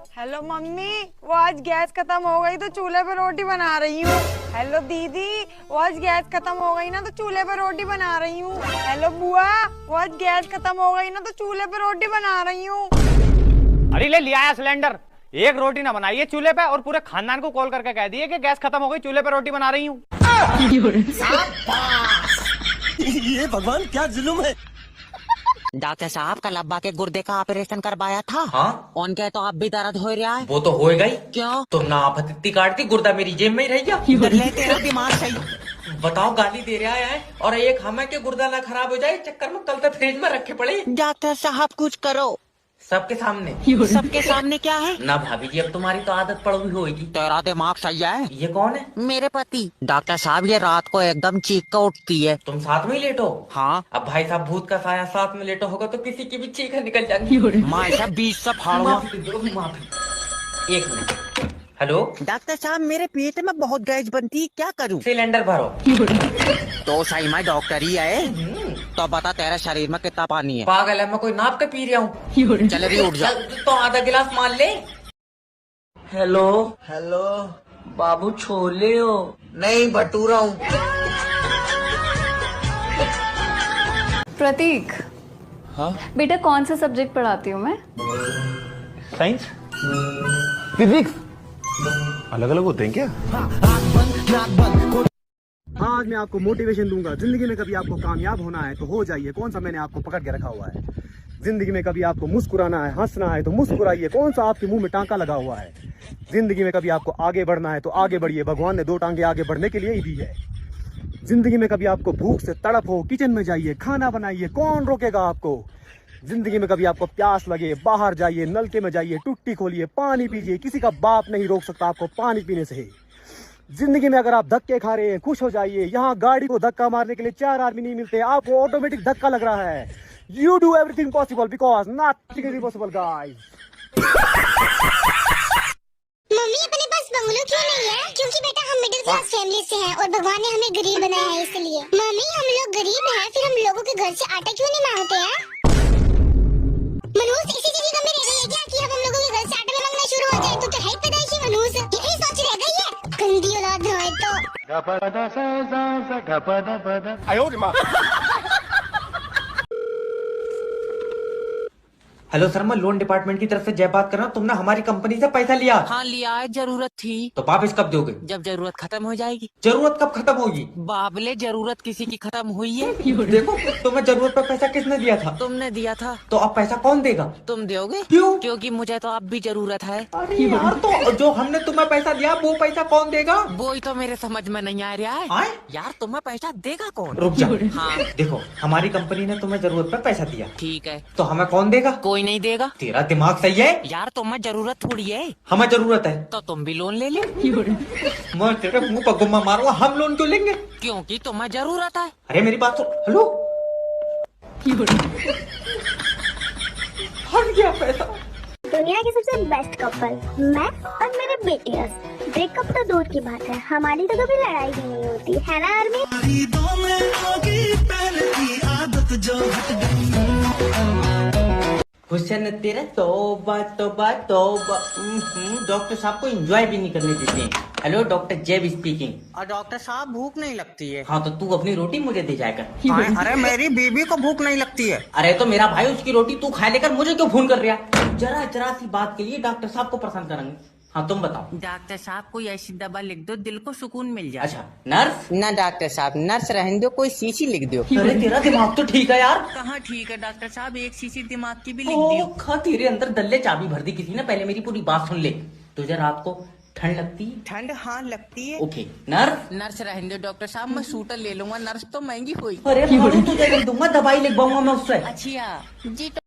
Hello mummy, वो आज gas खत्म हो गई तो चूल्हे पे रोटी बना रही हूँ। हेलो दीदी, वो आज गैस खत्म हो गई ना तो चूल्हे पे रोटी बना रही हूँ। हेलो बुआ, वो आज गैस खत्म हो गई ना तो चूल्हे पे रोटी बना रही हूँ। अरे ले लिया है सिलेंडर। एक रोटी ना बनाइए चूल्हे पे और पूरे खानदान को कॉल करके कह दिए कि गैस खत्म हो गई, चूल्हे पे रोटी बना रही हूँ। ये भगवान क्या जुल्म है। डॉक्टर साहब कल अब्बा के गुर्दे का ऑपरेशन करवाया था। हाँ, उनके तो अब भी दर्द हो रहा है। वो तो होएगा ही। क्यों? तुम ना आप इतनी काटती, गुर्दा मेरी जेब में ही रह गया। ले तेरा दिमाग सही। बताओ, गाली दे रहा है और एक हमें के गुर्दा ना खराब हो जाए चक्कर में कल तक फ्रिज में रखे पड़े डॉक्टर साहब कुछ करो। सबके सामने। सबके सामने क्या है? ना भाभी जी, अब तुम्हारी तो आदत पड़ हुई होगी। तेरा दिमाग सही है। ये कौन है? मेरे पति। डॉक्टर साहब ये रात को एकदम चीख कर उठती है। तुम साथ में ही लेटो? हाँ। अब भाई साहब भूत का साया साथ में लेटो होगा तो किसी की भी चीख निकल जाएगी। माँ ऐसा 20 से फाड़ूंगा। माफी दो, माफी। एक मिनट। हेलो डॉक्टर साहब मेरे पेट में बहुत गैस बनती है, क्या करूँ? सिलेंडर भरो। तो सही मैं डॉक्टर ही है। तो बता तेरे शरीर में कितना पानी है? पागल है, मैं कोई नाप के पी रहा हूँ। चल रही उठ जा। तो आधा गिलास मान ले। हेलो हेलो, बाबू छोले हो? नहीं, भटूरा हूँ। प्रतीक। हाँ बेटा कौन सा सब्जेक्ट पढ़ाती हूँ मैं? साइंस फिजिक्स अलग अलग होते हैं क्या? आज मैं आपको मोटिवेशन दूंगा। जिंदगी में कभी आपको कामयाब होना है तो हो जाइए। कौन सा मैंने आपको पकड़ के रखा हुआ है? जिंदगी में कभी आपको मुस्कुराना है, हंसना है तो मुस्कुराइए। कौन सा आपके मुंह में टांका लगा हुआ है? जिंदगी में कभी आपको आगे बढ़ना है तो आगे बढ़िए। भगवान ने 2 टांगे आगे बढ़ने के लिए ही दी है। जिंदगी में कभी आपको भूख से तड़प हो, किचन में जाइए, खाना बनाइए। कौन रोकेगा आपको? जिंदगी में कभी आपको प्यास लगे, बाहर जाइए, नलके में जाइए, टुट्टी खोलिए, पानी पीजिए। किसी का बाप नहीं रोक सकता आपको पानी पीने से। जिंदगी में अगर आप धक्के खा रहे हैं, खुश हो जाइए। यहाँ गाड़ी को धक्का मारने के लिए 4 आदमी नहीं मिलते, आपको ऑटोमेटिक धक्का लग रहा है। You do everything possible because nothing is impossible guys. Mummy अपने पास बंगलो क्यों नहीं है? क्योंकि बेटा हम मिडिल क्लास फैमिली से हैं और भगवान ने हमें गरीब बनाया है इसलिए। मम्मी हम लोग गरीब हैं, फिर हम लोगों के घर से आटा क्यों नहीं मांगते हैं? मनहूस इसी चीज में रह गई है क्या कि अब हम लोगों के घर से आटा मांगना शुरू हो जाए? तो है पैदाइशी मनहूस, यही सोच रह गई है। गंदी औलाद है तो। हेलो सर, मैं लोन डिपार्टमेंट की तरफ से जय बात कर रहा हूँ। तुमने हमारी कंपनी से पैसा लिया? हाँ लिया है, जरूरत थी। तो वापिस कब दोगे? जब जरूरत खत्म हो जाएगी। जरूरत कब खत्म होगी? बाबले जरूरत किसी की खत्म हुई है। देखो, तुम्हें जरूरत पर पैसा किसने दिया था? तुमने दिया था। तो अब पैसा कौन देगा? तुम दोगे? क्यों? क्योंकि मुझे तो अब भी जरूरत है। अरे यार, तो जो हमने तुम्हें पैसा दिया वो पैसा कौन देगा? वो ही तो मेरे समझ में नहीं आ रहा है। आए? यार तुम्हें पैसा देगा कौन? रुक जा। हाँ देखो, हमारी कंपनी ने तुम्हें जरूरत पर पैसा दिया, ठीक है। तो हमें कौन देगा? कोई नहीं देगा। तेरा दिमाग सही है? यार तुम्हें जरूरत थोड़ी है। हमें जरूरत है तो तुम भी लोन ले लो। मैं तेरे मुंह पर गुम्मा मारूंगा। हम लोन क्यों लेंगे? क्योंकि तुम्हें जरूरत है। अरे मेरी बात सुन। हेलो, फट गया पैसा। दुनिया के सबसे बेस्ट कपल मैं और मेरे बेटे। ब्रेकअप तो दूर की बात है, हमारी तो कभी लड़ाई भी नहीं होती है ना आर्मी। हुसैन तेरा तौबा तौबा तौबा। डॉक्टर साहब को एंजॉय भी नहीं करने देते हैं। हेलो, डॉक्टर जेब स्पीकिंग। और डॉक्टर साहब भूख नहीं लगती है। हाँ, तो तू अपनी रोटी मुझे दे जाएगा। अरे मेरी बीबी को भूख नहीं लगती है। अरे तो मेरा भाई, उसकी रोटी तू खा लेकर मुझे क्यों फोन कर रहा? जरा जरा सी बात के लिए डॉक्टर साहब को परेशान करेंगे। हाँ तुम बताओ। डॉक्टर साहब कोई ऐसी दवा लिख दो दिल को सुकून मिल जाए। अच्छा नर्स? ना डॉक्टर साहब, नर्स रहने दो, कोई शीशी लिख दो। अरे तेरा दिमाग तो ठीक है यार। कहाँ ठीक है डॉक्टर साहब, एक शीशी दिमाग की भी लिख ओ दियो। खा, तेरे अंदर दल्ले चाबी भर दी किसी ने। पहले मेरी पूरी बात सुन ले। तुझे रात को ठंड लगती है? ठंड हाँ लगती है। Okay nurse? नर्स रहने दो डॉक्टर साहब, मैं सूटर ले लूंगा, नर्स तो महंगी हुई। अरे तुझे नहीं दूंगा, दवाई लिखवाऊंगा मैं उससे। अच्छा जी।